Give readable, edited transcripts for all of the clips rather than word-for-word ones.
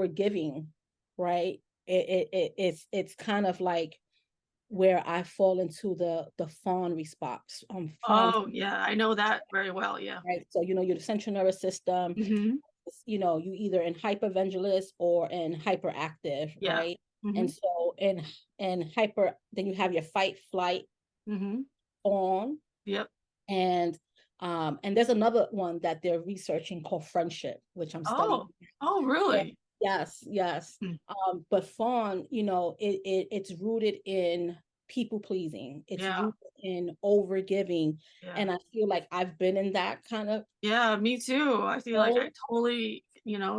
forgiving, right? It's kind of like where I fall into the fawn response. Fawn, Oh, yeah, I know that very well, yeah. right? So, your central nervous system, Mhm. you either in hypervigilance or in hyperactive, Yeah. right? And Mhm. so in hyper, then you have your fight, flight, Mhm. fawn, Yep. and there's another one that they're researching called friendship, which I'm studying. Oh. Oh, Yeah. really? Yes, yes. Mm. But fawn, it's rooted in people pleasing. It's Yeah. rooted in over giving. Yeah. And I feel like I've been in that kind of Yeah, me too. I feel like role. I totally,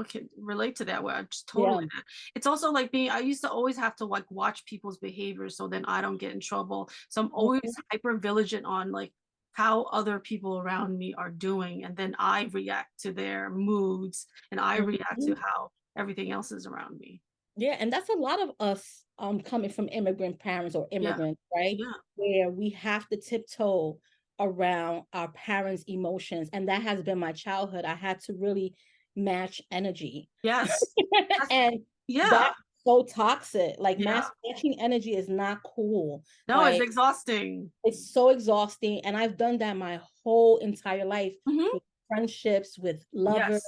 can relate to that where I just Yeah. totally that. It's also like me, I used to always have to like watch people's behavior so then I don't get in trouble. So I'm always Mhm. hyper vigilant on like how other people around me are doing. And then I react to their moods and I react to Mhm. how everything else is around me. Yeah, and that's a lot of us coming from immigrant parents or Yeah. immigrants, right? Yeah. Where we have to tiptoe around our parents' emotions. And that has been my childhood. I had to really match energy. Yes. That's, And yeah. that's so toxic. Like Yeah. matching energy is not cool. No, it's Like exhausting. it's so exhausting. And I've done that my whole entire life Hmm. with friendships, with lovers,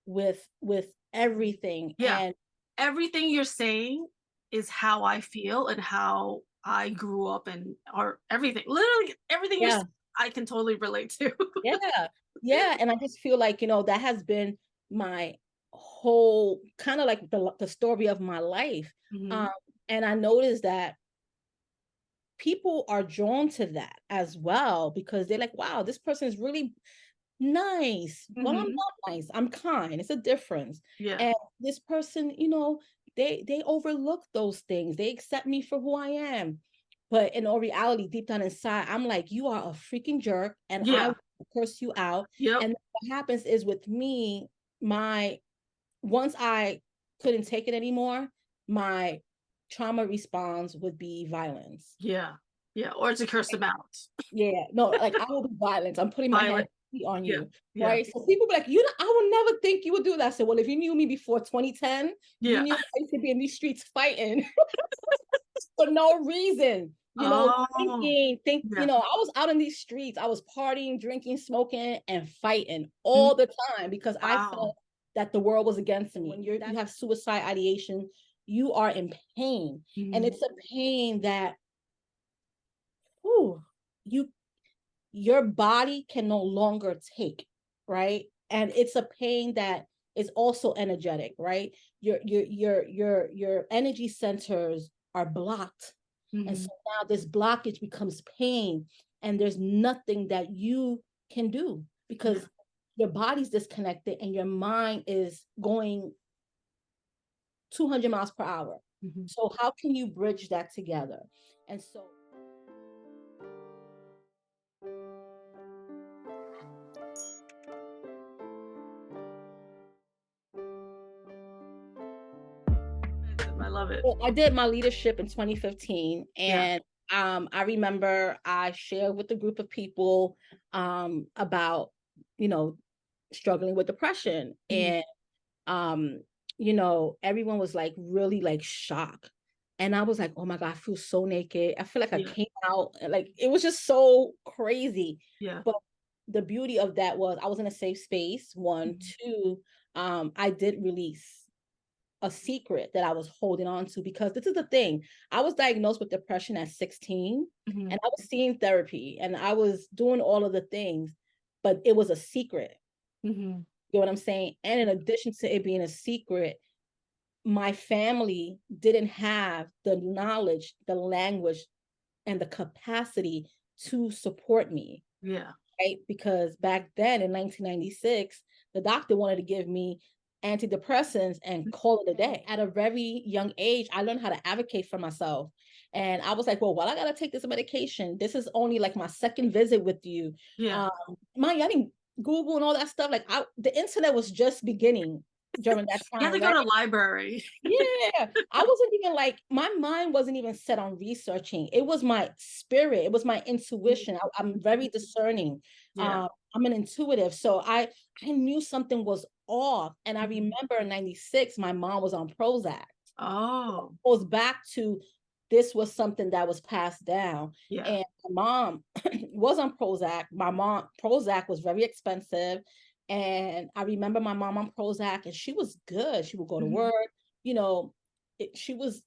Yes. with everything. Yeah. And Everything you're saying is how I feel and how I grew up and or everything. Literally everything you're yeah, saying, I can totally relate to. yeah, yeah. And I just feel like, that has been my whole kind of like the story of my life. Um, Hmm. and I noticed that people are drawn to that as well because they're like, wow, this person is really nice. Well, I'm Hmm. not nice. I'm kind. It's a difference. Yeah. And this person, they overlook those things. They accept me for who I am. But in all reality, deep down inside, I'm like, you are a freaking jerk, and I Yeah. will curse you out. Yep. And what happens is with me, my once I couldn't take it anymore, my trauma response would be violence. Yeah. Yeah. Or to curse them out. Yeah, no, like I will be violent. I'm putting my hands Violent. on Yeah. you, Yeah. right? So people be like, I would never think you would do that. I said, well, if you knew me before 2010, you Yeah. knew I used to be in these streets fighting for no reason. Oh. Yeah. I was out in these streets. I was partying, drinking, smoking, and fighting Mhm. all the time because I Wow. felt that the world was against me. When you have suicide ideation, you are in pain. And Mhm. it's a pain that, whew, you your body can no longer take, right? And it's a pain that is also energetic, right? Your energy centers are blocked. And so Mhm. now this blockage becomes pain, and there's nothing that you can do Yeah. because your body's disconnected and your mind is going 200 miles per hour. Mhm. So how can you bridge that together? And so I love it. well, I did my leadership in 2015, Yeah. and I remember I shared with a group of people about you know struggling with depression, Mhm. and um, everyone was like really like shocked, and I was like, oh my God, I feel so naked. I feel like I Yeah. came out, like it was just so crazy. Yeah. But the beauty of that was I was in a safe space. One, Mhm. two, I did release a secret that I was holding on to because this is the thing. I was diagnosed with depression at 16 Mhm. and I was seeing therapy and I was doing all of the things, but it was a secret. Mhm. You know what I'm saying? And in addition to it being a secret, my family didn't have the knowledge, the language, and the capacity to support me, Yeah. right? Because back then in 1996, the doctor wanted to give me antidepressants and call it a day. At a very young age, I learned how to advocate for myself. And I was like, well, while I got to take this medication, this is only like my second visit with you. Yeah. Um, I didn't Google and all that stuff. Like the internet was just beginning during that You have time, to go right? to library. Yeah, I wasn't even like my mind wasn't even set on researching. It was my spirit. It was my intuition. I'm very discerning. Yeah. I'm an intuitive, so I knew something was off. And I Mhm. remember in 96, my mom was on Prozac. Oh, It goes back to this was something that was passed down. yeah. And my mom was on Prozac. Prozac was very expensive. And I remember my mom on Prozac, and she was good. She would go to Mhm. work, you know, she was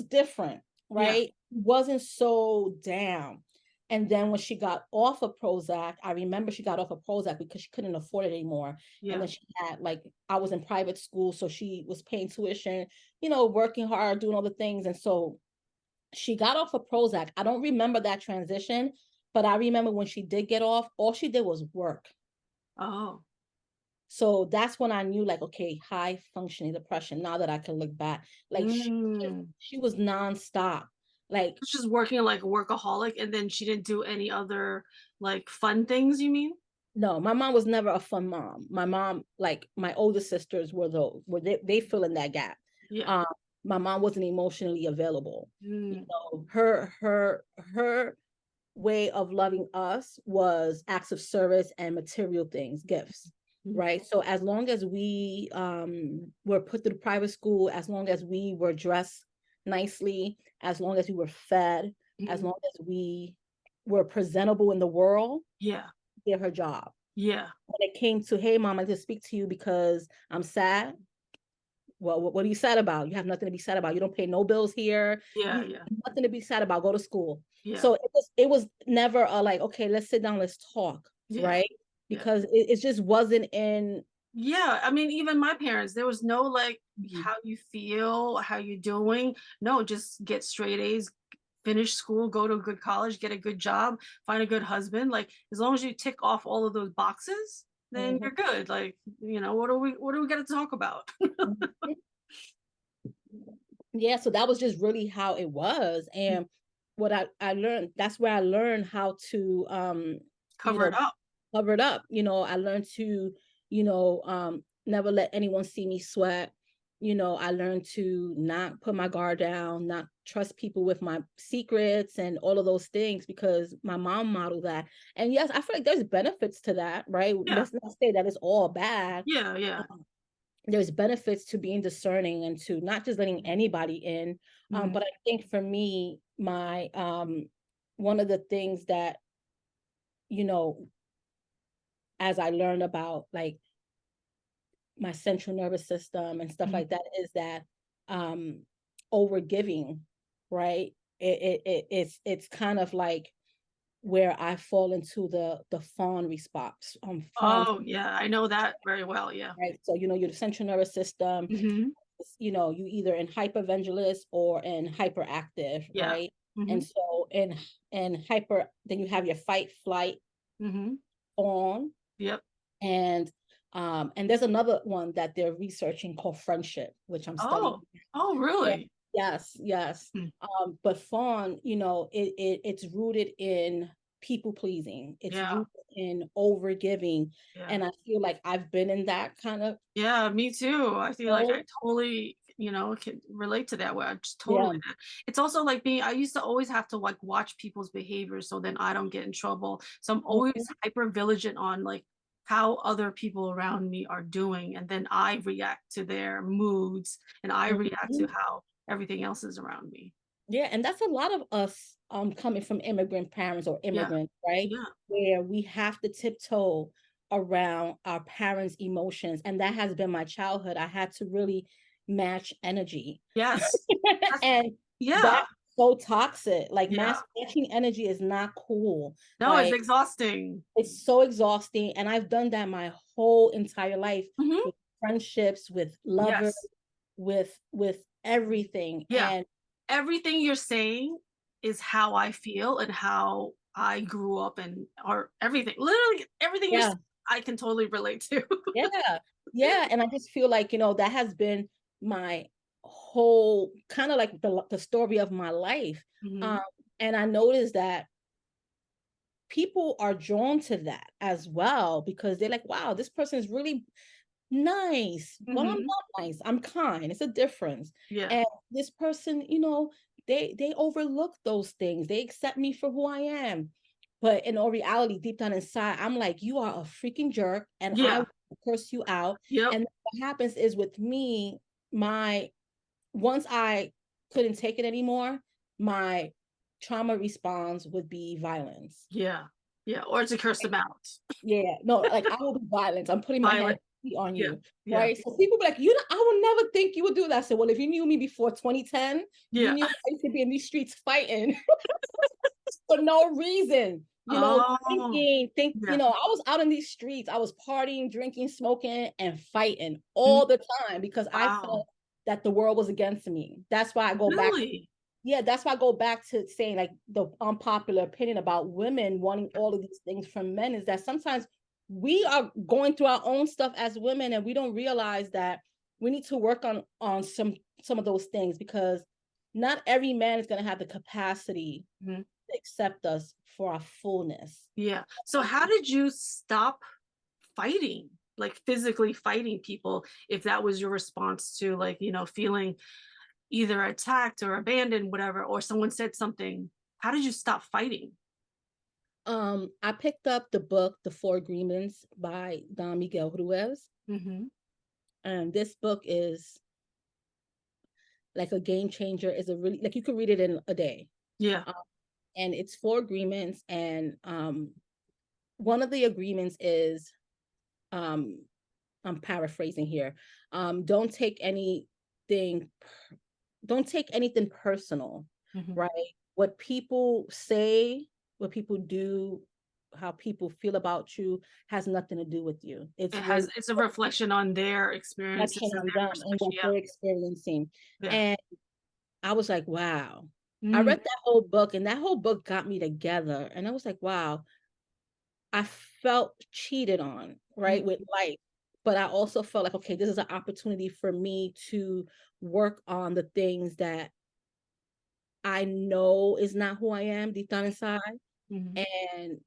different, Yeah, right? Wasn't so down. And then when she got off of Prozac, I remember she got off of Prozac because she couldn't afford it anymore. And yeah. then she had, like, I was in private school, so she was paying tuition, working hard, doing all the things. And so she got off of Prozac. I don't remember that transition, but I remember when she did get off, all she did was work. Oh. So that's when I knew, like, okay, high functioning depression. Now that I can look back, like Mm. she was nonstop. Like, She's just working like a workaholic, and then she didn't do any other like fun things, you mean? no, my mom was never a fun mom. My mom, like my older sisters were they fill in that gap. Yeah. Um, my mom wasn't emotionally available. Mm. Her way of loving us was acts of service and material things, gifts, Mhm. right? So as long as we were put through private school, as long as we were dressed nicely, as long as we were fed, as Mhm. long as we were presentable in the world, Yeah. did her job. Yeah. When it came to, hey mom, I just speak to you because I'm sad. Well, what are you sad about? You have nothing to be sad about. You don't pay no bills here. You Yeah. Yeah. have nothing to be sad about. Go to school. Yeah. So it was never a, like, okay, let's sit down, let's talk, Yeah. right? Yeah. Because it just wasn't in. Yeah, I mean, even my parents, there was no like, Mhm. how you feel, how you doing. No, just get straight A's, finish school, go to a good college, get a good job, find a good husband. Like, as long as you tick off all of those boxes, then Mhm. you're good. Like, what do we got to talk about? Mhm. Yeah, so that was just really how it was. And what I learned, that's where I learned how to you Cover it know up. cover it up. I learned to, never let anyone see me sweat. I learned to not put my guard down, not trust people with my secrets and all of those things, because my mom modeled that. And yes, I feel like there's benefits to that, right? Yeah. Let's not say that it's all bad. Yeah. Yeah. There's benefits to being discerning and to not just letting anybody in. Mhm. But I think for me, my one of the things that, you know, as I learned about, like, my central nervous system and stuff Mhm. like that, is that um over giving, right? It's kind of like where I fall into the fawn response. Fawn, Oh, yeah, I know that very well. Yeah. right? So your central nervous system, Hmm. you either in hypervigilance or in hyperactive, Yeah. right? Hmm. And so in hyper, then you have your fight, flight, Hmm. on, Yep. and there's another one that they're researching called friendship, which I'm studying. Oh. Oh, Yeah. really? Yes, yes. Mm. But fawn, it's rooted in people pleasing. It's Yeah. rooted in over giving. Yeah. And I feel like I've been in that kind of Yeah, me too. I feel like I role. totally, can relate to that where I just totally Yeah. that. It's also like me, I used to always have to like watch people's behavior so then I don't get in trouble. So I'm always Mhm, hyper vigilant on like how other people around me are doing. And then I react to their moods and I react to mhm. how everything else is around me. Yeah, and that's a lot of us coming from immigrant parents or Yeah. immigrants, right? Yeah. Where we have to tiptoe around our parents' emotions. And that has been my childhood. I had to really match energy. Yes. That's, And yeah. that's so toxic. Like, Yeah. matching energy is not cool. No, it's Like, exhausting. it's so exhausting. And I've done that my whole entire life, Hmm. with friendships, with lovers, Yes. with everything. Yeah. And Everything you're saying is how I feel and how I grew up and or everything. Literally everything you're yeah. saying, I can totally relate to. Yeah. Yeah. And I just feel like, that has been my whole kind of like the story of my life. Um, Hmm. and I noticed that people are drawn to that as well, because they're like, wow, this person is really nice. Well, I'm Hmm. not nice. I'm kind. It's a difference. Yeah. And this person, they overlook those things. They accept me for who I am. But in all reality, deep down inside, I'm like, you are a freaking jerk, and I Yeah. curse you out. Yep. And what happens is with me, once I couldn't take it anymore, my trauma response would be violence. Yeah. Yeah. Or to curse them out. Yeah, no, like I will be violent. I'm putting my hands Violent. on Yeah. you, Yeah. right? So people be like, I will never think you would do that. I said, well, if you knew me before 2010, you Yeah. knew I used to be in these streets fighting for no reason. Oh, yeah. I was out in these streets. I was partying, drinking, smoking, and fighting Mm, all the time because I wow. felt that the world was against me. That's why I go back. Really? Yeah, that's why I go back to saying like the unpopular opinion about women wanting all of these things from men is that sometimes we are going through our own stuff as women and we don't realize that we need to work on some of those things because not every man is going to have the capacity Mhm. to accept us for our fullness. Yeah. So how did you stop fighting, like physically fighting people, if that was your response to, like, feeling either attacked or abandoned, whatever, or someone said something? How did you stop fighting? I picked up the book The Four Agreements by Don Miguel Ruiz, Mm-hmm. and this book is like a game changer. Is a really like you could read it in a day. Yeah. Um, and it's four agreements, and one of the agreements is um I'm paraphrasing here. Don't take anything personal, Mm-hmm. right? What people say, what people do, how people feel about you has nothing to do with you. It's really It's a reflection on their reflection experiences and on their them and perspective. what Yeah. they're experiencing. Yeah. And I was like, wow. I Mm, read that whole book and that whole book got me together. And I was like, wow, I felt cheated on, right, with mm, life. But I also felt like, okay, this is an opportunity for me to work on the things that I know is not who I am deep down inside. mhm. And,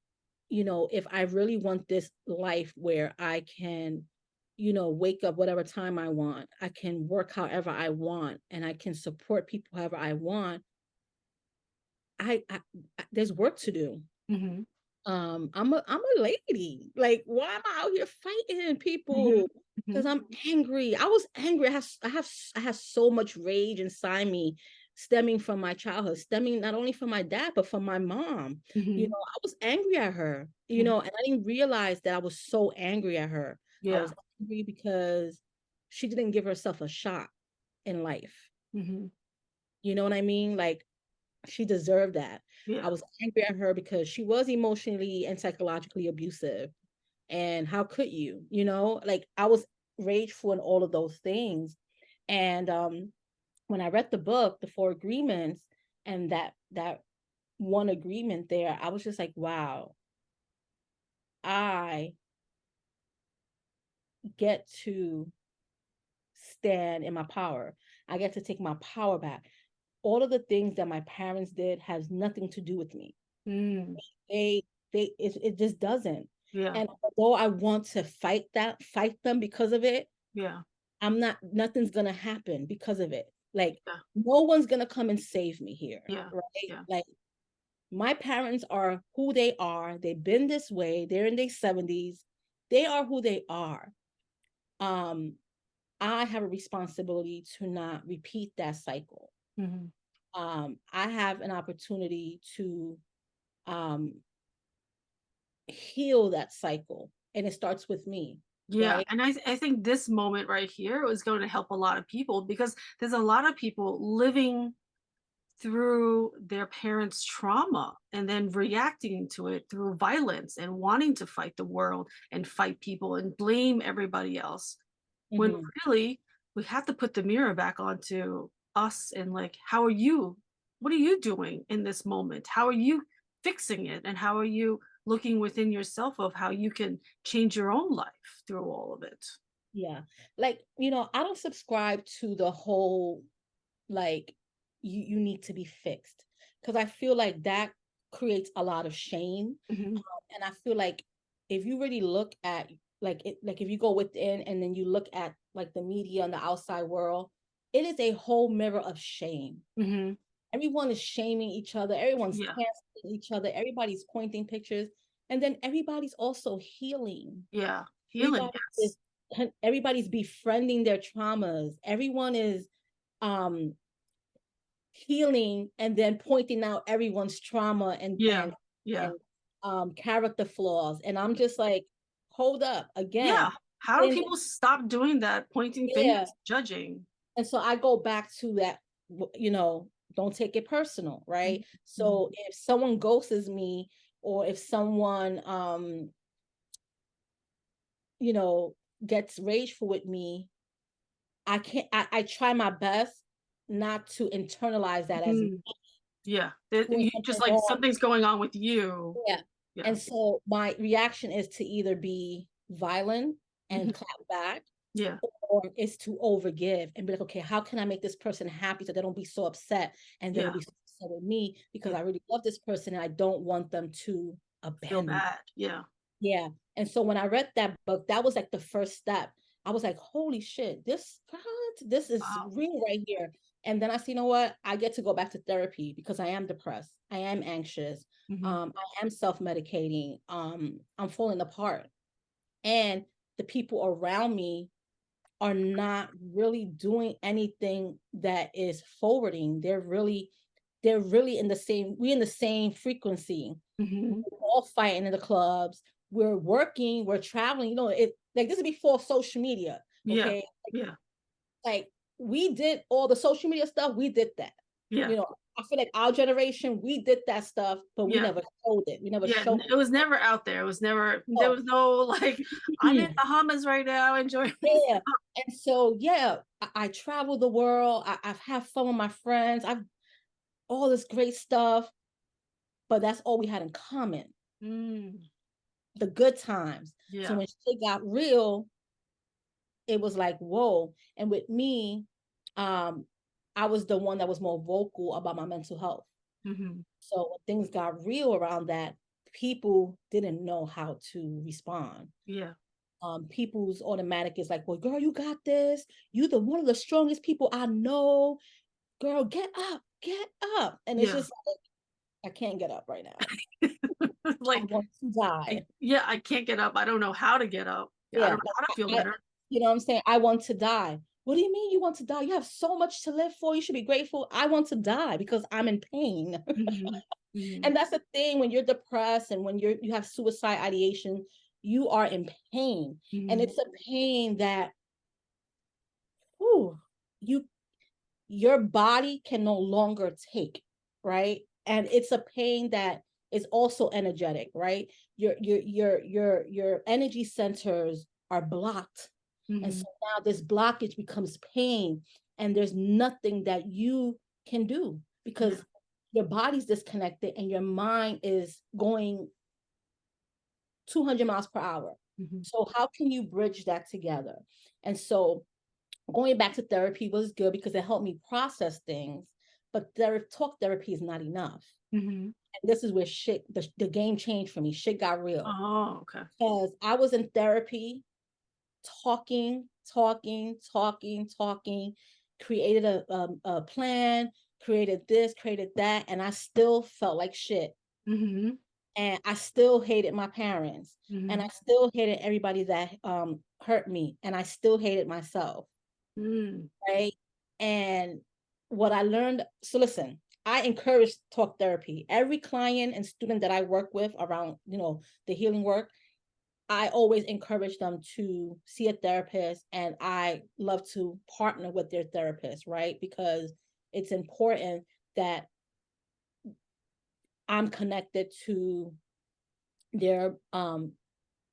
if I really want this life where I can, wake up whatever time I want, I can work however I want, and I can support people however I want, there's work to do. Mhm. I'm a lady. Like, why am I out here fighting Mhm. people? Because Mhm. I'm angry. I was angry. I have so much rage inside me, stemming from my childhood, stemming not only from my dad, but from my mom. Mhm. I was angry at her, Mhm. and I didn't realize that I was so angry at her. I Yeah. was angry because she didn't give herself a shot in life. Mhm. You know what I mean? Like, she deserved that. I Yeah. was angry at her because she was emotionally and psychologically abusive. And how could you? Like, I was rageful in all of those things. And when I read the book, The Four Agreements, and that one agreement there, I was just like, wow, I get to stand in my power. I get to take my power back. All of the things that my parents did has nothing to do with me. Mm. they it just doesn't. Yeah. And although I want to fight them because of it, Yeah. nothing's gonna happen because of it. Like, Yeah. no one's gonna come and save me here, Yeah. right? Yeah. Like, my parents are who they are. They've been this way. They're in their 70s. They are who they are. um I have a responsibility to not repeat that cycle. Mhm. I have an opportunity to um heal that cycle, and it starts with me, Yeah, right? and I think this moment right here is going to help a lot of people, because there's a lot of people living through their parents' trauma and then reacting to it through violence and wanting to fight the world and fight people and blame everybody else, when Hmm. really we have to put the mirror back onto us and, like, how are you, what are you doing in this moment, how are you fixing it, and how are you looking within yourself of how you can change your own life through all of it. Yeah, like, I don't subscribe to the whole, like, you need to be fixed, because I feel like that creates a lot of shame. Mhm. And I feel like if you really look at, like if you go within and then you look at like the media and the outside world, it is a whole mirror of shame. Mhm. Everyone is shaming each other, everyone's Yeah. canceling each other, everybody's pointing pictures, and then everybody's also healing. Yeah. Healing, yes. Everybody's befriending their traumas. Everyone is healing and then pointing out everyone's trauma and Yeah. Yeah. character flaws. And I'm just like, hold up Yeah. again. How do And people stop doing that, pointing fingers, yeah. judging? And so I go back to that, don't take it personal, right? Mhm. So if someone ghosts me, or if someone gets rageful with me, I can't I try my best not to internalize that as Mhm. Yeah. doing You just something like wrong. something's going on with you. Yeah. Yeah. And so my reaction is to either be violent and Mhm. clap back, Yeah. or is to overgive and be like, okay, how can I make this person happy so they don't be so upset and they Yeah. don't be so upset with me, because Yeah. I really love this person and I don't want them to Feel abandon me. bad. Yeah. Yeah. And so when I read that book, that was like the first step. I was like, holy shit, this is Wow. real right here. And then I see, you know what? I get to go back to therapy because I am depressed. I am anxious. Mhm. I am self-medicating. I'm falling apart. And the people around me are not really doing anything that is forwarding. They're really we're in the same frequency. Mhm. We're all fighting in the clubs. We're working, we're traveling. It like this is before social media. Yeah. Okay. Yeah. Like we did all the social media stuff, we did that. Yeah. I feel like our generation, we did that stuff, but we Yeah. never showed it. We never Yeah. showed It was never out there. It was never, there it. was no like, I'm in Bahamas right now enjoying Yeah. myself. And so, yeah, I travel the world. I've had fun with my friends. I've all this great stuff, but that's all we had in common, Mm. the good times. So Yeah. when shit got real, it was like, whoa. And with me, um, I was the one that was more vocal about my mental health. Mhm. So when things got real around that, people didn't know how to respond. Yeah. People's automatic is like, well, girl, you got this. You the one of the strongest people I know. Girl, get up, get up. And it's Yeah. just like, I can't get up right now. I Like, want to die. yeah, I can't get up. I don't know how to get up. Yeah, I Yeah, don't know how to feel I, better. you know what I'm saying? I want to die. What do you mean you want to die? You have so much to live for. You should be grateful. I want to die because I'm in pain. Mhm. Mhm. And that's the thing, when you're depressed and when you have suicide ideation, you are in pain. And Mhm. it's a pain that whew, you your body can no longer take, right? And it's a pain that is also energetic, right? Your energy centers are blocked. And so Mhm. now this blockage becomes pain, and there's nothing that you can do Yeah. because your body's disconnected and your mind is going 200 miles per hour. Mhm. So how can you bridge that together? And so going back to therapy was good because it helped me process things, but talk therapy is not enough. Mhm. And this is where the game changed for me. Shit got real Oh, okay. because I was in therapy, talking, created a plan, created this, created that, and I still felt like shit. Mhm. And I still hated my parents, and I Mhm. still hated everybody that hurt me, and I still hated myself. Mm. Right. And what I learned, so listen, I encourage talk therapy. Every client and student that I work with around, the healing work, I always encourage them to see a therapist, and I love to partner with their therapist, right? Because it's important that I'm connected to their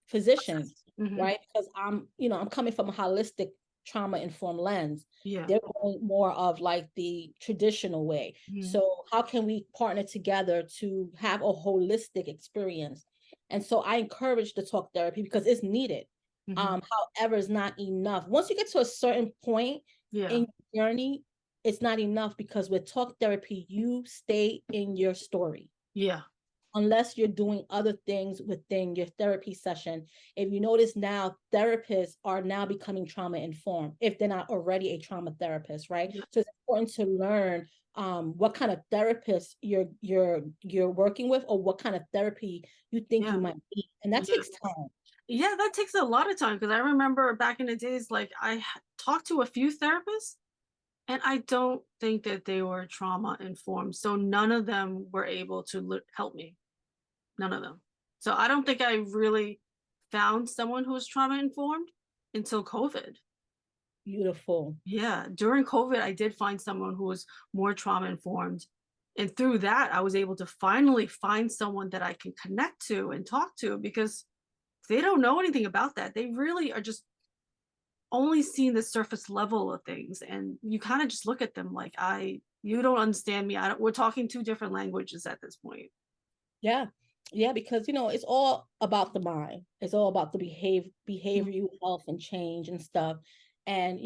physicians, Mhm. right? Because I'm coming from a holistic trauma informed lens. Yeah. They're going more of like the traditional way. Mhm. So how can we partner together to have a holistic experience? And so I encourage the talk therapy because it's needed. Mhm. However, it's not enough. Once you get to a certain point Yeah. in your journey, it's not enough because with talk therapy, you stay in your story Yeah. unless you're doing other things within your therapy session. If you notice now, therapists are now becoming trauma informed if they're not already a trauma therapist, right? Yeah. So it's important to learn what kind of therapist you're working with, or what kind of therapy you think Yeah. you might need, and that Yeah. takes time. Yeah, that takes a lot of time because I remember back in the days, like talked to a few therapists, and I don't think that they were trauma informed. So none of them were able to help me. None of them. So I don't think I really found someone who was trauma informed until COVID. Beautiful. Yeah, during COVID, I did find someone who was more trauma informed. And through that, I was able to finally find someone that I can connect to and talk to because they don't know anything about that. They really are just only seeing the surface level of things. And you kind of just look at them like, you don't understand me. We're talking two different languages at this point. Yeah. Yeah, because it's all about the mind. It's all about the Mhm. behavioral health and change and stuff. And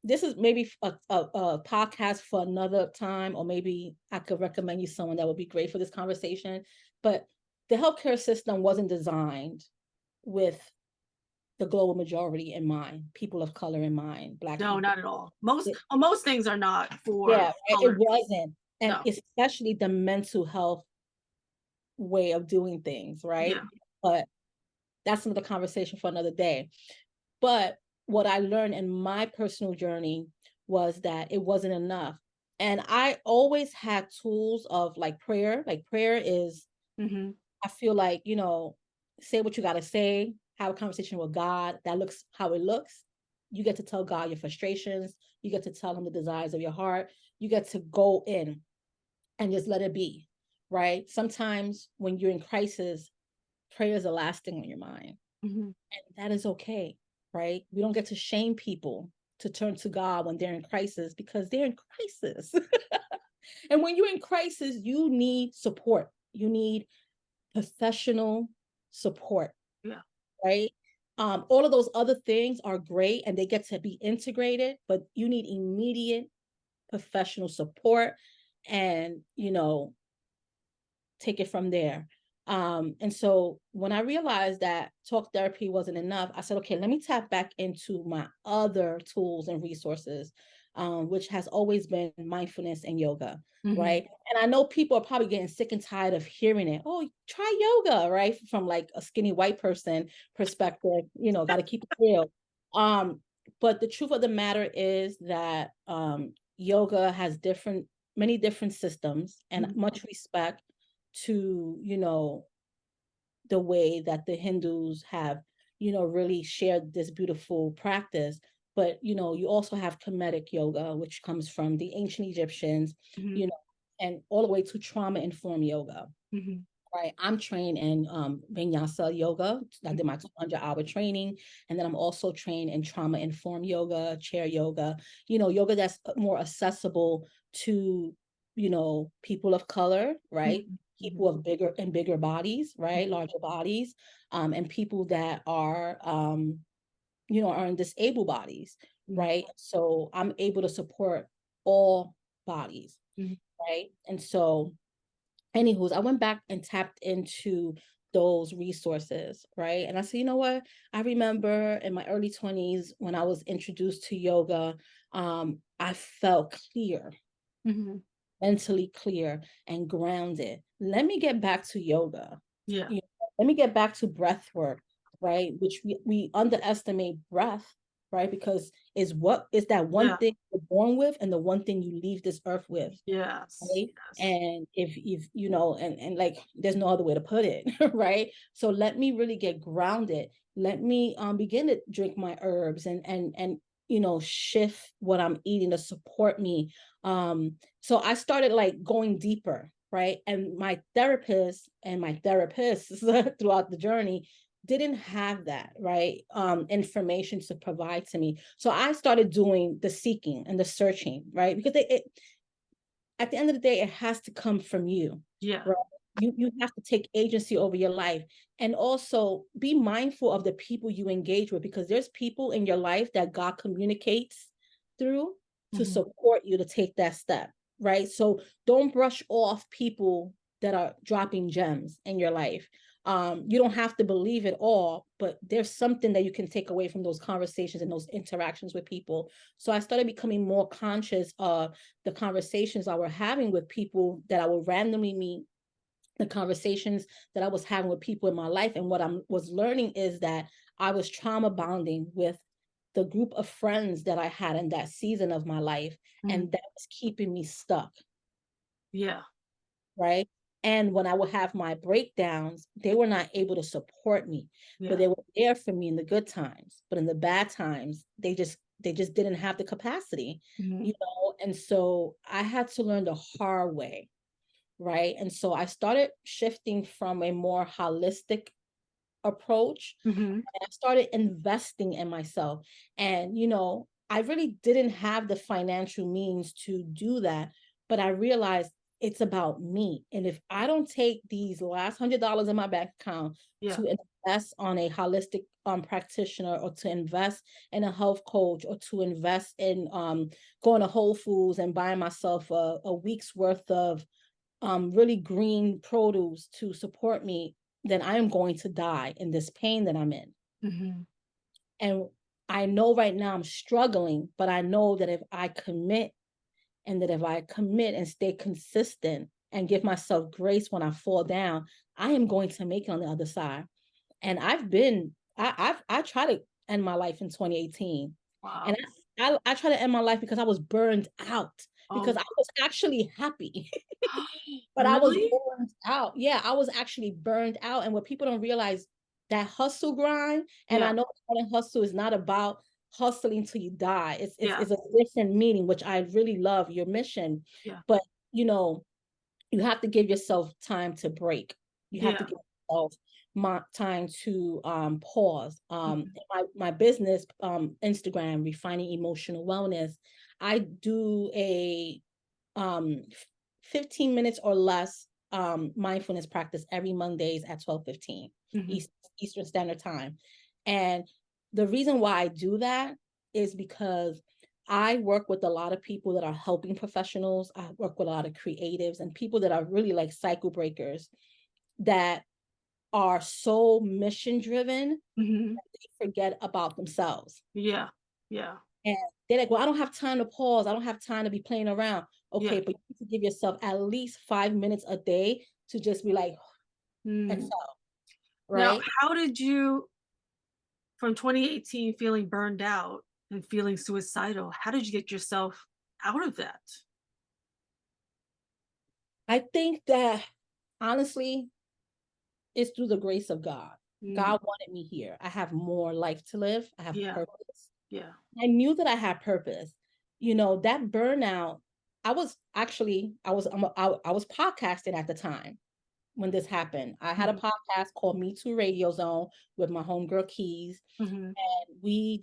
this is maybe a podcast for another time, or maybe I could recommend you someone that would be great for this conversation. But the healthcare system wasn't designed with the global majority in mind, people of color in mind, Black No, people. not at all. Most things are not for Yeah, it colored people. wasn't. And No. especially the mental health way of doing things, right? Yeah. But that's another conversation for another day. But what I learned in my personal journey was that it wasn't enough. And I always had tools of like prayer. Like prayer is, Hmm. I feel like, say what you got to say, have a conversation with God. That looks how it looks. You get to tell God your frustrations. You get to tell him the desires of your heart. You get to go in and just let it be, right? Sometimes when you're in crisis, prayer is the last thing on your mind. Hmm. And that is okay, right? We don't get to shame people to turn to God when they're in crisis, because they're in crisis. And when you're in crisis, you need support. You need professional support, Yeah. right? All of those other things are great and they get to be integrated, but you need immediate professional support and, take it from there. And so when I realized that talk therapy wasn't enough, I said, okay, let me tap back into my other tools and resources, which has always been mindfulness and yoga, Hmm. right? And I know people are probably getting sick and tired of hearing it. Oh, try yoga, right? From like a skinny white person perspective, got to keep it real. Um, but the truth of the matter is that yoga has many different systems, and Hmm. much respect to the way that the Hindus have really shared this beautiful practice. But you also have Kemetic yoga, which comes from the ancient Egyptians, Hmm. you know and all the way to trauma informed yoga. Hmm. Right. I'm trained in Vinyasa yoga. I did my 200-hour training. And then I'm also trained in trauma informed yoga, chair yoga, yoga that's more accessible to, people of color, right? Hmm. People of bigger bodies, right? Larger bodies, and people that are in disabled bodies, Hmm. right? So I'm able to support all bodies, Hmm. right? And so anywho's, I went back and tapped into those resources, right? And I said, you know what? I remember in my early 20s when I was introduced to yoga, I felt clear, Hmm. mentally clear and grounded. Let me get back to yoga. Yeah. Let me get back to breath work, right? Which we underestimate breath, right? Because what is that one Yeah. thing you're born with and the one thing you leave this earth with, Yes. right? Yes. And if and like there's no other way to put it, right? So let me really get grounded. Let me begin to drink my herbs and shift what I'm eating to support me. So I started like going deeper, right? And my therapist and my therapists throughout the journey didn't have that, right? Information to provide to me. So I started doing the seeking and the searching, right? Because at the end of the day, it has to come from you, Yeah. right? You have to take agency over your life, and also be mindful of the people you engage with, because there's people in your life that God communicates through to Hmm. support you to take that step, right? So don't brush off people that are dropping gems in your life. You don't have to believe it all, but there's something that you can take away from those conversations and those interactions with people. So I started becoming more conscious of the conversations I were having with people that I would randomly meet the conversations that I was having with people in my life. And what I was learning is that I was trauma bonding with the group of friends that I had in that season of my life. And that was keeping me stuck. Yeah. Right. And when I would have my breakdowns, they were not able to support me, Yeah. but they were there for me in the good times. But in the bad times, they just didn't have the capacity, you know. And so I had to learn the hard way. Right. And so I started shifting from a more holistic approach. Mm-hmm. I started investing in myself. And, you know, I really didn't have the financial means to do that, but I realized it's about me. And if I don't take these last $100 in my bank account Yeah. to invest on a holistic practitioner, or to invest in a health coach, or to invest in going to Whole Foods and buying myself a week's worth of really green produce to support me, then I am going to die in this pain that I'm in. Mm-hmm. And I know right now I'm struggling, but I know that if I commit, and that if I commit and stay consistent and give myself grace when I fall down, I am going to make it on the other side. And I tried to end my life in 2018. Wow. And I tried to end my life because I was burned out, because I was actually happy. But I was Really? burned out. Yeah, I was actually burned out. And what people don't realize, that hustle grind, and I know modern hustle is not about hustling till you die. It's a different meaning, which I really love your mission. Yeah. But you know, you have to give yourself time to break. You have to give yourself time to pause. My business, Instagram, Refining Emotional Wellness, I do a 15 minutes or less mindfulness practice every Mondays at 12:15 Eastern Standard Time. And the reason why I do that is because I work with a lot of people that are helping professionals. I work with a lot of creatives and people that are really like cycle breakers, that are so mission driven Mm-hmm. that they forget about themselves. Yeah. Yeah. And they're like, well, I don't have time to pause. I don't have time to be playing around. Okay, Yeah. but you need to give yourself at least 5 minutes a day to just be like, and Mm. so, Now, right? how did you, from 2018 feeling burned out and feeling suicidal, how did you get yourself out of that? I think that honestly, it's through the grace of God. Mm. God wanted me here. I have more life to live. I have Yeah. purpose. Yeah. I knew that I had purpose. You know, that burnout, I was actually, I was podcasting at the time when this happened. I had a podcast called Me Too Radio Zone with my homegirl Keys. Mm-hmm. And we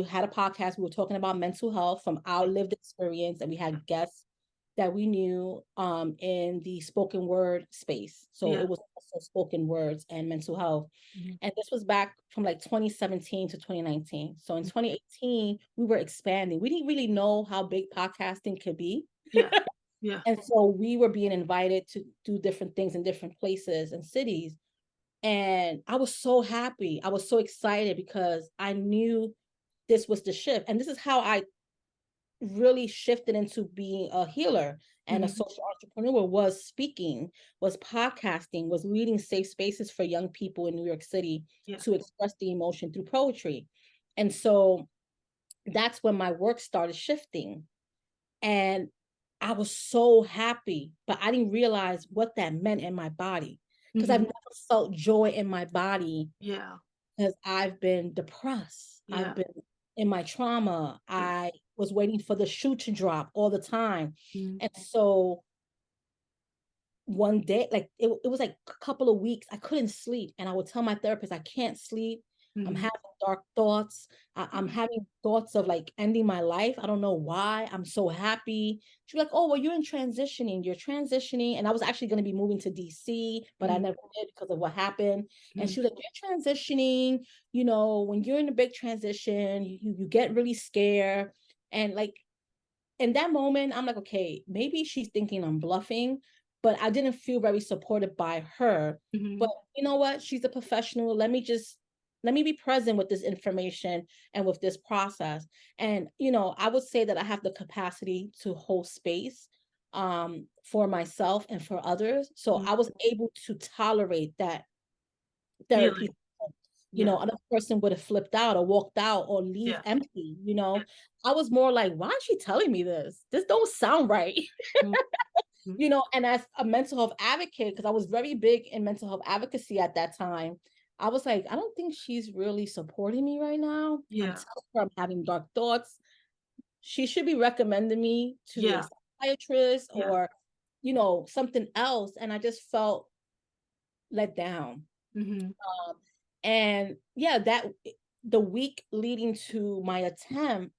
had a podcast. We were talking about mental health from our lived experience, and we had guests that we knew in the spoken word space. So Yeah. it was also spoken words and mental health. Mm-hmm. And this was back from like 2017 to 2019. So in 2018, we were expanding. We didn't really know how big podcasting could be. Yeah. Yeah. And so we were being invited to do different things in different places and cities. And I was so happy. I was so excited because I knew this was the shift. And this is how I really shifted into being a healer and a Mm-hmm. social entrepreneur, was speaking, was podcasting, was leading safe spaces for young people in New York City Yeah. to express the emotion through poetry. And so that's when my work started shifting. And I was so happy, but I didn't realize what that meant in my body, because I've Mm-hmm. never felt joy in my body, Yeah. because I've been depressed. Yeah. I've been in my trauma. Yeah. I was waiting for the shoe to drop all the time. Mm-hmm. And so one day, like it was like a couple of weeks, I couldn't sleep. And I would tell my therapist, I can't sleep. I'm Mm-hmm. having dark thoughts. I'm having thoughts of like ending my life. I don't know why. I'm so happy. She's like, oh, well, you're in transitioning. You're transitioning. And I was actually going to be moving to DC, but I never did because of what happened. And she was like, you're transitioning. You know, when you're in a big transition, you get really scared. And like in that moment, I'm like, okay, maybe she's thinking I'm bluffing, but I didn't feel very supported by her. Mm-hmm. But you know what? She's a professional. Let me be present with this information and with this process. And, you know, I would say that I have the capacity to hold space. for myself and for others. So I was able to tolerate that therapy. Feeling. You Yeah. know, another person would have flipped out or walked out or leave Yeah. empty, you Yeah. know. I was more like, why is she telling me this? This don't sound right. Mhm. You know, and as a mental health advocate, because I was very big in mental health advocacy at that time, I was like, I don't think she's really supporting me right now. I'm Yeah. telling her I'm having dark thoughts. She should be recommending me to a Yeah. psychiatrist Yeah. or, you know, something else. And I just felt let down. Mm-hmm. And yeah, that the week leading to my attempt,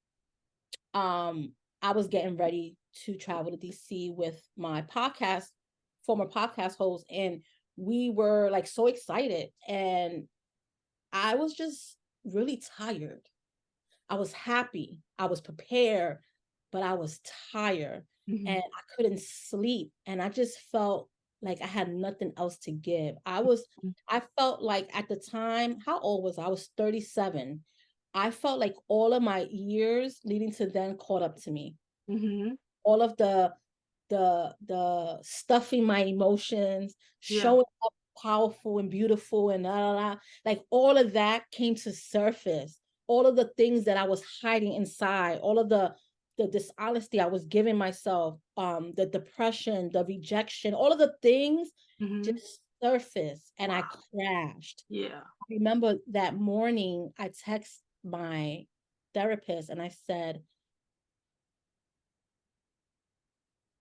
I was getting ready to travel to DC with my former podcast host, and we were like so excited. And I was just really tired. I was happy, I was prepared, but I was tired Mm-hmm. and I couldn't sleep. And I just felt like I had nothing else to give. I felt like at the time, how old was I? I was 37. I felt like all of my years leading to then caught up to me. Mm-hmm. All of the stuffing my emotions, Yeah. showing up powerful and beautiful and like all of that came to surface. All of the things that I was hiding inside, all of the dishonesty I was giving myself, the depression, the rejection, all of the things Mm-hmm. just surfaced and I Wow. crashed. Yeah. I remember that morning I text my therapist and I said,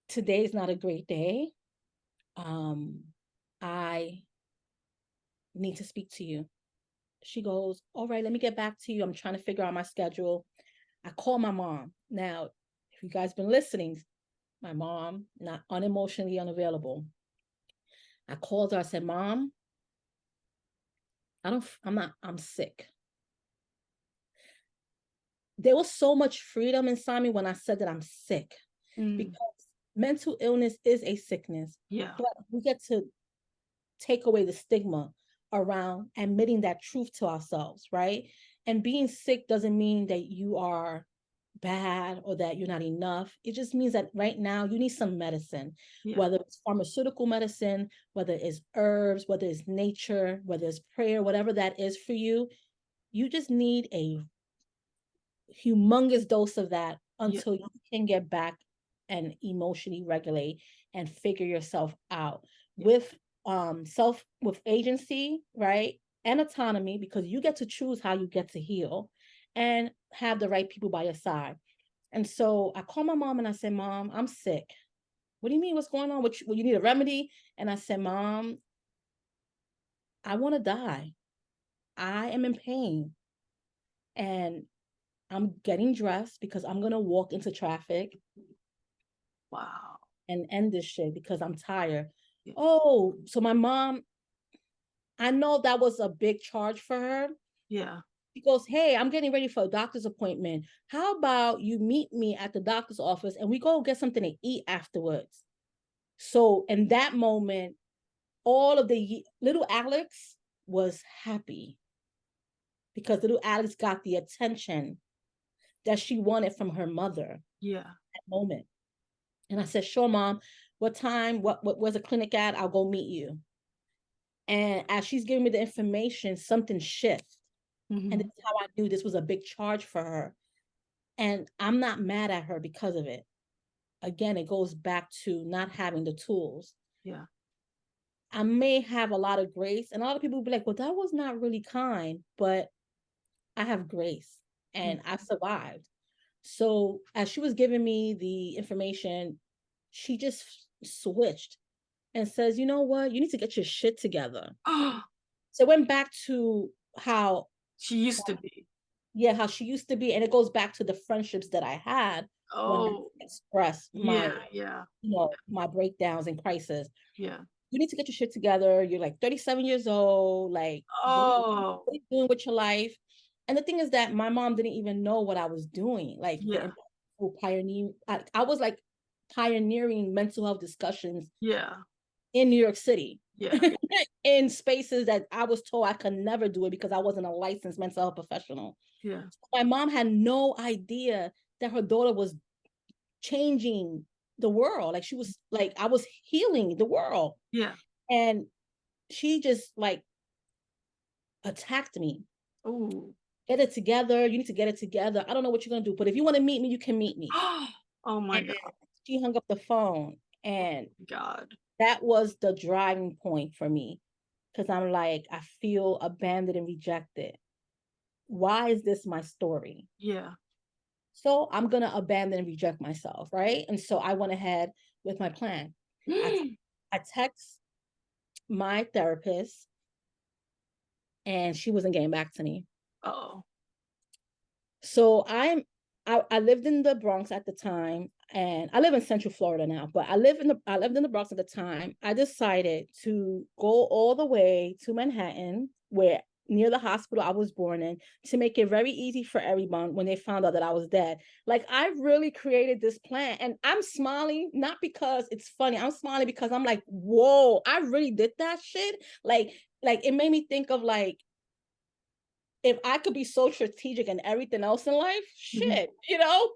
today's not a great day. I need to speak to you. She goes, all right, let me get back to you. I'm trying to figure out my schedule. I call my mom. Now, if you guys been listening, my mom, not unemotionally unavailable. I called her. I said, Mom, I'm sick. There was so much freedom inside me when I said that I'm sick Mm. because mental illness is a sickness, Yeah. but we get to take away the stigma around admitting that truth to ourselves, right? And being sick doesn't mean that you are bad or that you're not enough. It just means that right now you need some medicine, Yeah. whether it's pharmaceutical medicine, whether it's herbs, whether it's nature, whether it's prayer, whatever that is for you. You just need a humongous dose of that Yeah. until you can get back and emotionally regulate and figure yourself out Yeah. with with agency, right? And autonomy, because you get to choose how you get to heal and have the right people by your side. And so I called my mom and I said, Mom, I'm sick. What do you mean? What's going on? Well, you need a remedy? And I said, Mom, I want to die. I am in pain. And I'm getting dressed because I'm going to walk into traffic Wow. and end this shit because I'm tired. Yeah. Oh, so my mom, I know that was a big charge for her. Yeah. She goes, hey, I'm getting ready for a doctor's appointment. How about you meet me at the doctor's office and we go get something to eat afterwards? So in that moment, all of the little Alex was happy because little Alex got the attention that she wanted from her mother Yeah. at that moment. And I said, sure, Mom, what time? Where's the clinic at? I'll go meet you. And as she's giving me the information, something shifts. And Mm-hmm. this is how I knew this was a big charge for her. And I'm not mad at her because of it. Again, it goes back to not having the tools. Yeah. I may have a lot of grace, and a lot of people will be like, well, that was not really kind, but I have grace Mm. and I survived. So as she was giving me the information, she just switched and says, you know what? You need to get your shit together. Oh, So it went back to how, she used to be. yeah, how she used to be. And it goes back to the friendships that I had when I Oh, expressed my, yeah. Yeah. my breakdowns and crisis. Yeah. You need to get your shit together. You're like 37 years old. Like, Oh, what are you doing with your life? And the thing is that my mom didn't even know what I was doing. Like yeah. the pioneer, I was like pioneering mental health discussions Yeah. in New York City, Yeah. in spaces that I was told I could never do it because I wasn't a licensed mental health professional. Yeah. My mom had no idea that her daughter was changing the world. Like she was like, I was healing the world. Yeah. And she just like attacked me. Oh. Get it together. You need to get it together. I don't know what you're gonna do, but if you want to meet me, you can meet me. Oh my And God. she hung up the phone. And God. that was the driving point for me. Because I'm like, I feel abandoned and rejected. Why is this my story? Yeah. So I'm going to abandon and reject myself, right? And so I went ahead with my plan. I text my therapist and she wasn't getting back to me. Oh. So I lived in the Bronx at the time, and I live in Central Florida now, but I lived in the Bronx at the time. I decided to go all the way to Manhattan, where near the hospital I was born in, to make it very easy for everyone when they found out that I was dead. Like I really created this plan, and I'm smiling not because it's funny. I'm smiling because I'm like, whoa, I really did that shit. Like it made me think of like, if I could be so strategic and everything else in life, shit,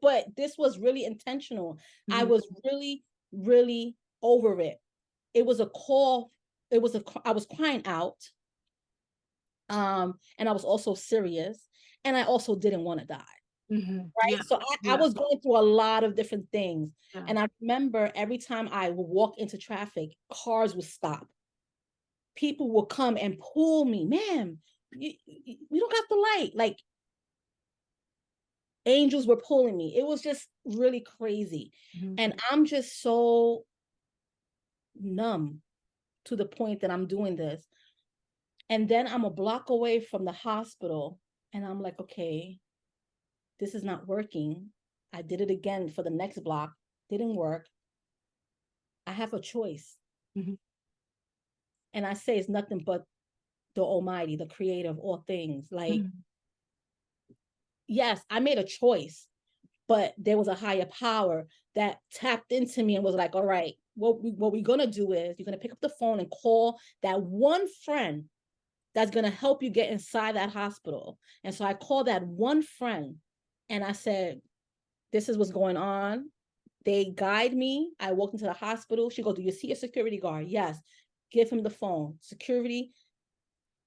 but this was really intentional. I was really, really over it. It was a call. I was crying out. And I was also serious. And I also didn't want to die. Right. Yeah. So I was going through a lot of different things. Yeah. And I remember every time I would walk into traffic, cars would stop. People would come and pull me, ma'am, you don't got the light. Like angels were pulling me. It was just really crazy. And I'm just so numb to the point that I'm doing this. And then I'm a block away from the hospital. And I'm like, okay, this is not working. I did it again for the next block. Didn't work. I have a choice. And I say it's nothing but the Almighty, the creator of all things. Like, yes, I made a choice, but there was a higher power that tapped into me and was like, all right, what we're going to do is you're going to pick up the phone and call that one friend that's going to help you get inside that hospital. And so I called that one friend and I said, this is what's going on. They guide me. I walked into the hospital. She goes, do you see a security guard? Yes. Give him the phone. Security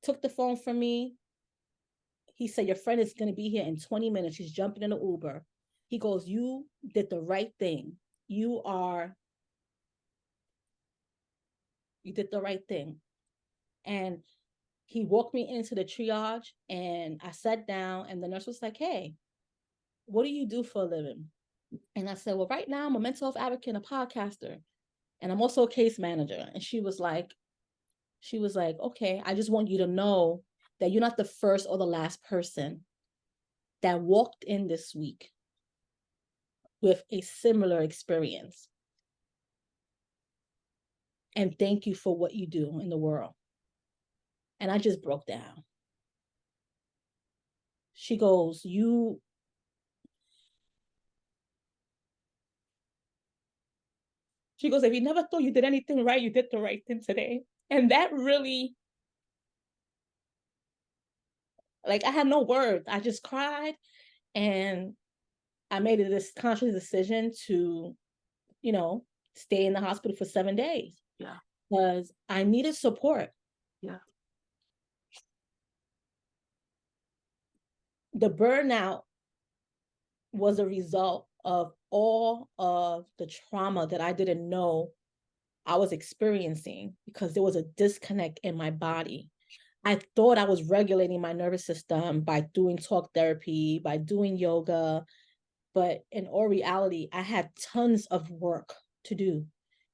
took the phone from me. He said, your friend is going to be here in 20 minutes. She's jumping in the Uber. He goes, you did the right thing. You did the right thing. And he walked me into the triage and I sat down and the nurse was like, hey, what do you do for a living? And I said, well, right now I'm a mental health advocate and a podcaster. And I'm also a case manager. And she was like, okay, I just want you to know that you're not the first or the last person that walked in this week with a similar experience. And thank you for what you do in the world. And I just broke down. She goes, if you never thought you did anything right, you did the right thing today. And that really, like, I had no words. I just cried. And I made this conscious decision to, stay in the hospital for 7 days. Yeah. Because I needed support. Yeah. The burnout was a result of all of the trauma that I didn't know I was experiencing because there was a disconnect in my body. I thought I was regulating my nervous system by doing talk therapy, by doing yoga, but in all reality, I had tons of work to do.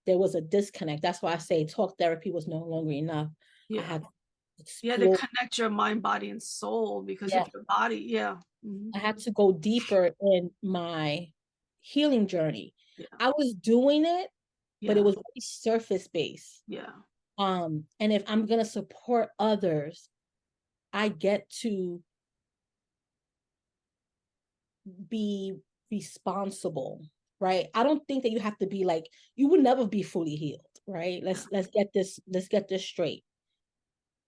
There was a disconnect. That's why I say talk therapy was no longer enough. Yeah. I had You had to connect your mind, body, and soul because of your body. Yeah. I had to go deeper in my healing journey. Yeah. I was doing it, but it was very surface based. Yeah. And if I'm gonna support others, I get to be responsible, right? I don't think that you have to be like, you will never be fully healed, right? Let's get this straight.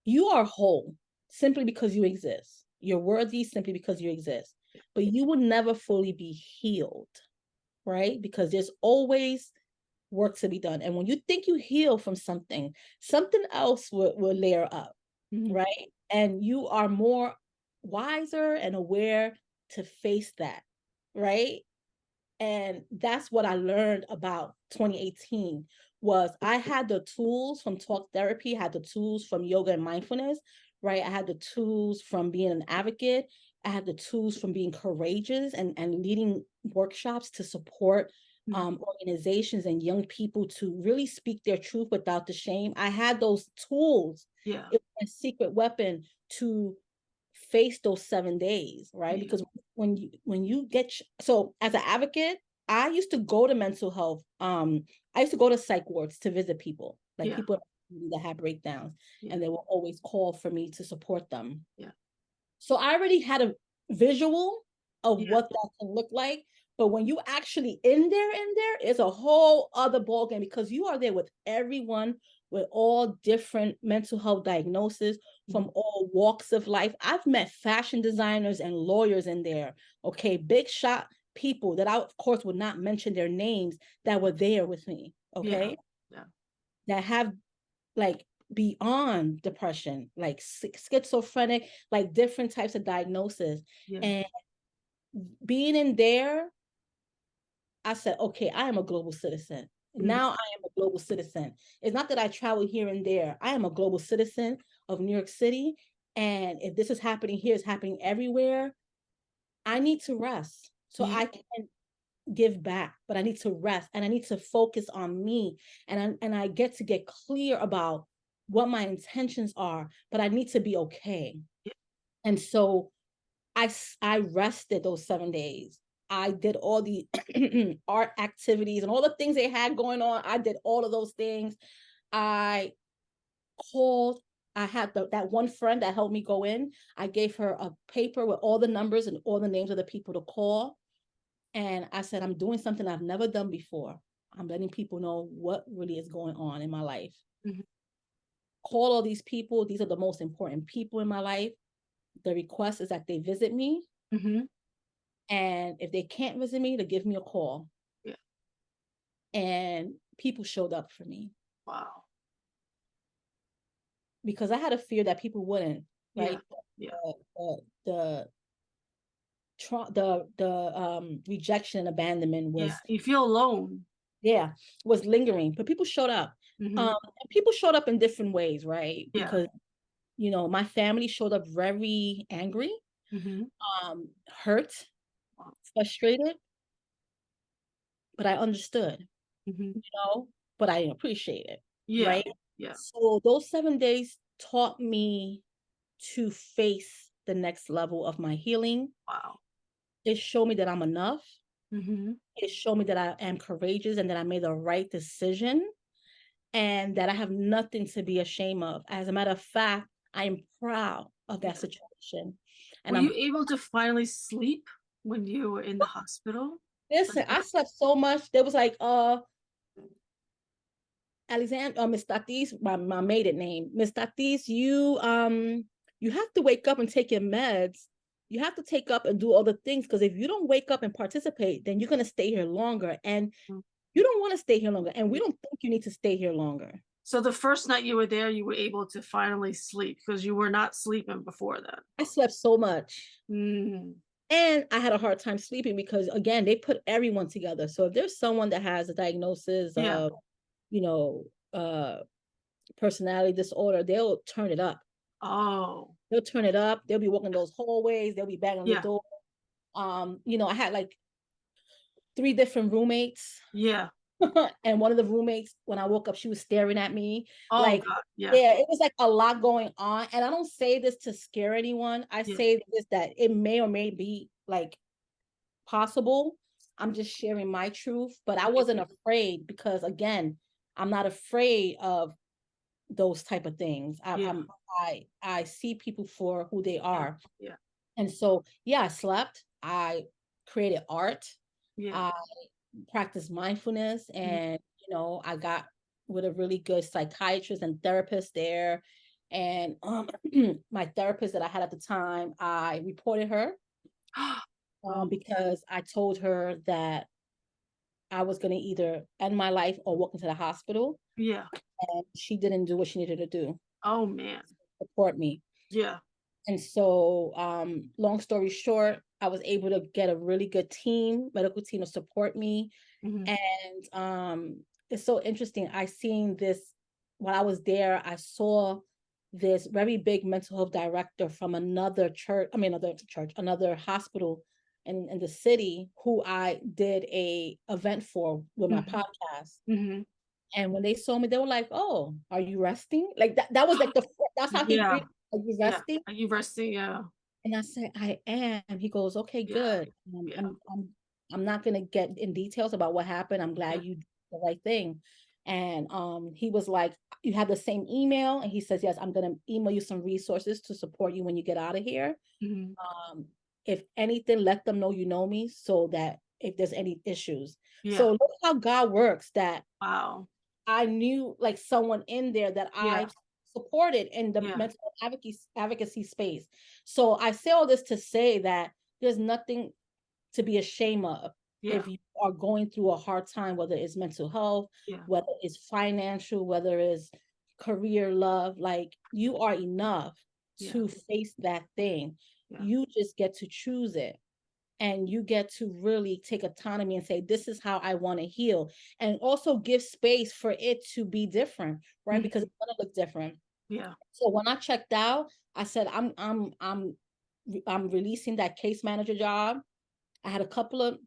You are whole simply because you exist. You're worthy simply because you exist, but you will never fully be healed, right? Because there's always work to be done. And when you think you heal from something, something else will layer up, Mhm. right? And you are more wiser and aware to face that, right? And that's what I learned about 2018 was I had the tools from talk therapy, had the tools from yoga and mindfulness, right? I had the tools from being an advocate. I had the tools from being courageous and leading workshops to support Mhm. organizations and young people to really speak their truth without the shame. I had those tools. Yeah. It was a secret weapon to face those 7 days, right? Yeah. Because when you get so as an advocate, I used to go to mental health. I used to go to psych wards to visit people, like Yeah. people that had breakdowns, Yeah. and they will always call for me to support them. Yeah. So I already had a visual of Yeah. what that can look like. But when you actually in there, it's a whole other ballgame because you are there with everyone with all different mental health diagnoses Mhm. from all walks of life. I've met fashion designers and lawyers in there. Okay, big shot people that I, of course, would not mention their names that were there with me. Yeah. Okay, Yeah. that have like beyond depression, like schizophrenic, like different types of diagnosis. Yeah. And being in there, I said, okay, I am a global citizen. Mhm. Now I am a global citizen. It's not that I travel here and there. I am a global citizen of New York City. And if this is happening here, it's happening everywhere. I need to rest so Yeah. I can give back, but I need to rest and I need to focus on me. And I get to get clear about what my intentions are, but I need to be okay. Yeah. And so I rested those 7 days. I did all the art activities and all the things they had going on. I did all of those things. I called. I had that one friend that helped me go in. I gave her a paper with all the numbers and all the names of the people to call. And I said, I'm doing something I've never done before. I'm letting people know what really is going on in my life. Mhm. Call all these people. These are the most important people in my life. The request is that they visit me. Mhm. And if they can't visit me, to give me a call. Yeah. And people showed up for me Wow. because I had a fear that people wouldn't, Yeah. right? Yeah. The rejection and abandonment Yeah. was, You feel alone. yeah, was lingering, but people showed up. Mhm. And people showed up in different ways, right? Yeah. Because my family showed up very angry, Mhm. hurt, Wow. frustrated, but I understood, Mhm. you know, but I didn't appreciate it, Yeah. right? Yeah. So those 7 days taught me to face the next level of my healing. Wow. It showed me that I'm enough. Mhm. It showed me that I am courageous and that I made the right decision and that I have nothing to be ashamed of. As a matter of fact, I am proud of that Yeah. situation. Were And you I'm able to finally sleep when you were in the hospital? Like, listen, I slept so much. There was like Alexandra, Miss Tatis, my maiden name. Miss Tatis, you have to wake up and take your meds. You have to take up and do all the things because if you don't wake up and participate, then you're gonna stay here longer. And mm. you don't want to stay here longer. And we don't think you need to stay here longer. So the first night you were there, you were able to finally sleep because you were not sleeping before then. I slept so much. Mm. And I had a hard time sleeping because again, they put everyone together. So if there's someone that has a diagnosis Yeah. of, you know, uh personality disorder, they'll turn it up. Oh. They'll turn it up. They'll be walking those hallways. They'll be banging on the Yeah. door. I had like 3 different roommates. Yeah. And one of the roommates, when I woke up, she was staring at me. Oh Like, God. Yeah. yeah, it was like a lot going on. And I don't say this to scare anyone. I Yeah. say this that it may or may be like possible. I'm just sharing my truth, but I wasn't afraid because again, I'm not afraid of those type of things. Yeah. I see people for who they Yeah. are. Yeah. And so, yeah, I slept. I created art. Yeah. I practiced mindfulness, Mhm. and I got with a really good psychiatrist and therapist there. And my therapist that I had at the time, I reported her Oh. because I told her that I was going to either end my life or walk into the hospital. Yeah. And she didn't do what she needed to do, Oh man. support me. Yeah. And so, long story short, I was able to get a really good team, medical team, to support me. Mhm. And it's so interesting. I seen this while I was there. I saw this very big mental health director from another church, another hospital in the city, who I did a event for with my Mhm. podcast. Mhm. And when they saw me, they were like, "Oh, are you resting?" Like that was like that's how he Yeah. greeted me. Are you Yeah. resting? Are you resting? Yeah. And I said, "I am." He goes, "Okay, Yeah. good. Yeah. I'm not gonna get in details about what happened. I'm Yeah. glad you did the right thing." And he was like, "You have the same email?" And he says, "Yes, I'm gonna email you some resources to support you when you get out of here. Mhm. Um, if anything, let them know you know me, so that if there's any issues." Yeah. So look how God works, that Wow. I knew like someone in there that Yeah. I supported in the Yeah. mental advocacy space. So I say all this to say that there's nothing to be ashamed of Yeah. if you are going through a hard time, whether it's mental health, Yeah. whether it's financial, whether it's career, love. Like, you are enough Yeah. to face that thing. Yeah. You just get to choose it, and you get to really take autonomy and say, this is how I want to heal, and also give space for it to be different, right? Because Mhm. it's going to look different. Yeah. So when I checked out, I said, I'm releasing that case manager job. I had a couple of,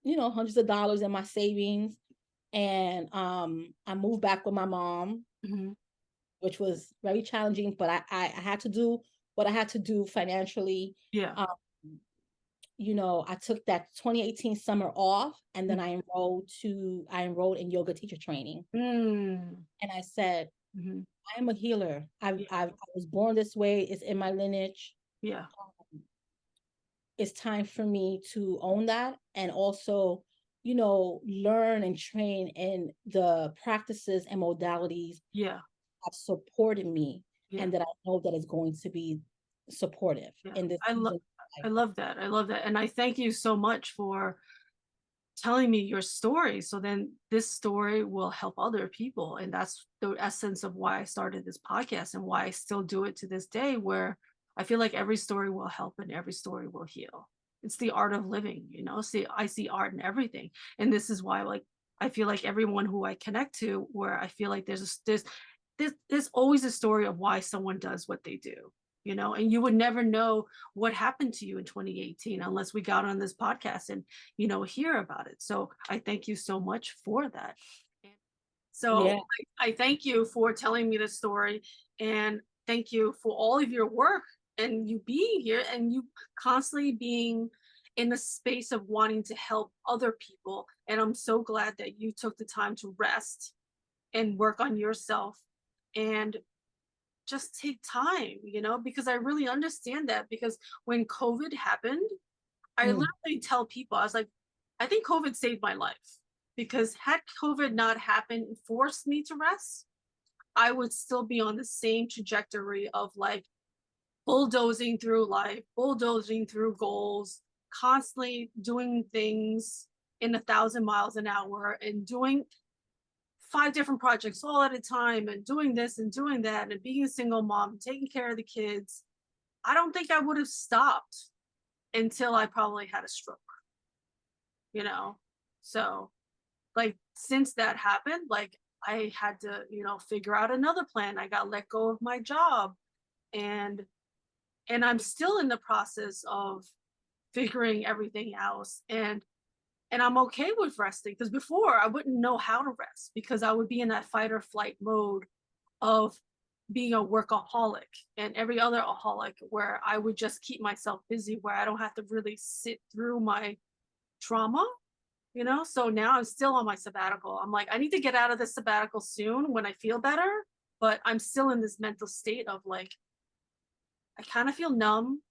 hundreds of dollars in my savings, and I moved back with my mom, Mhm. which was very challenging, but I had to do what I had to do financially. Yeah. um, I took that 2018 summer off, and then Mhm. I enrolled in yoga teacher training. Mm. And I said, Mhm. I am a healer. Yeah. I was born this way. It's in my lineage. Yeah. It's time for me to own that, and also, learn and train in the practices and modalities Yeah. that supported me, Yeah. and that I know that is going to be supportive Yeah. in this I love season of I life. love that. I love that. And I thank you so much for telling me your story. So then this story will help other people. And that's the essence of why I started this podcast and why I still do it to this day, where I feel like every story will help and every story will heal. It's the art of living, See, I see art in everything. And this is why, like, I feel like everyone who I connect to, where I feel like there's always a story of why someone does what they do, and you would never know what happened to you in 2018 unless we got on this podcast and hear about it. So I thank you so much for that. And so Yeah. I thank you for telling me the story, and thank you for all of your work and you being here and you constantly being in the space of wanting to help other people. And I'm so glad that you took the time to rest and work on yourself and just take time, because I really understand that. Because when COVID happened, I Mm. literally tell people, I was like, I think COVID saved my life, because had COVID not happened and forced me to rest, I would still be on the same trajectory of like bulldozing through life, bulldozing through goals, constantly doing things in 1,000 miles an hour and doing 5 different projects all at a time and doing this and doing that and being a single mom and taking care of the kids. I don't think I would have stopped until I probably had a stroke, you know? So, like, since that happened, like, I had to, figure out another plan. I got let go of my job, and I'm still in the process of figuring everything out. And I'm okay with resting, because before I wouldn't know how to rest because I would be in that fight or flight mode of being a workaholic and every other aholic, where I would just keep myself busy, where I don't have to really sit through my trauma, So now I'm still on my sabbatical. I'm like, I need to get out of this sabbatical soon when I feel better, but I'm still in this mental state of like, I kind of feel numb.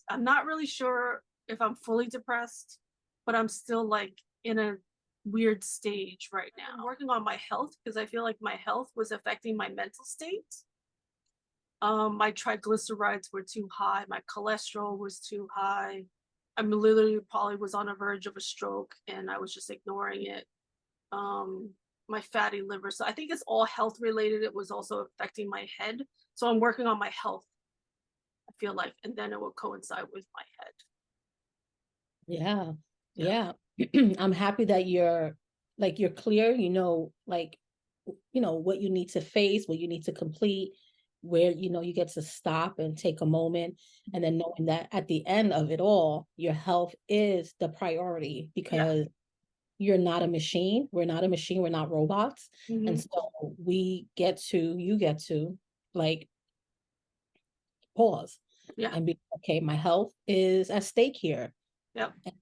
I'm not really sure if I'm fully depressed, but I'm still like in a weird stage right now. I'm working on my health because I feel like my health was affecting my mental state. My triglycerides were too high, my cholesterol was too high. I'm literally probably was on the verge of a stroke and I was just ignoring it. My fatty liver. So I think it's all health related. It was also affecting my head. So I'm working on my health, I feel like, and then it will coincide with my head. Yeah. Yeah. Yeah. I'm happy that you're clear, like, what you need to face, what you need to complete, where, you get to stop and take a moment. And then knowing that at the end of it all, your health is the priority, Yeah. because you're not a machine. We're not a machine. We're not robots. And Hmm. so you get to like pause Yeah. and be, okay, my health is at stake here. Yep. And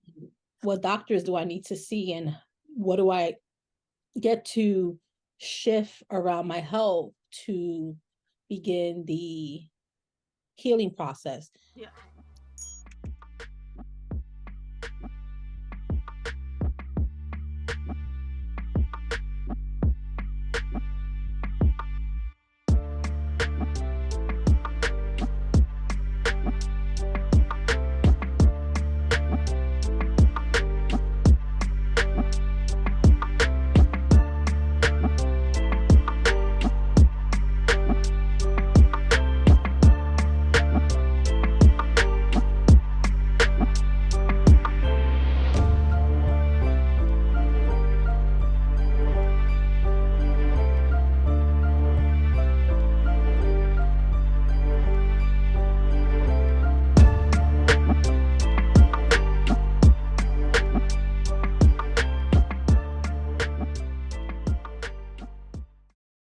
what doctors do I need to see, and what do I get to shift around my health to begin the healing process? Yeah.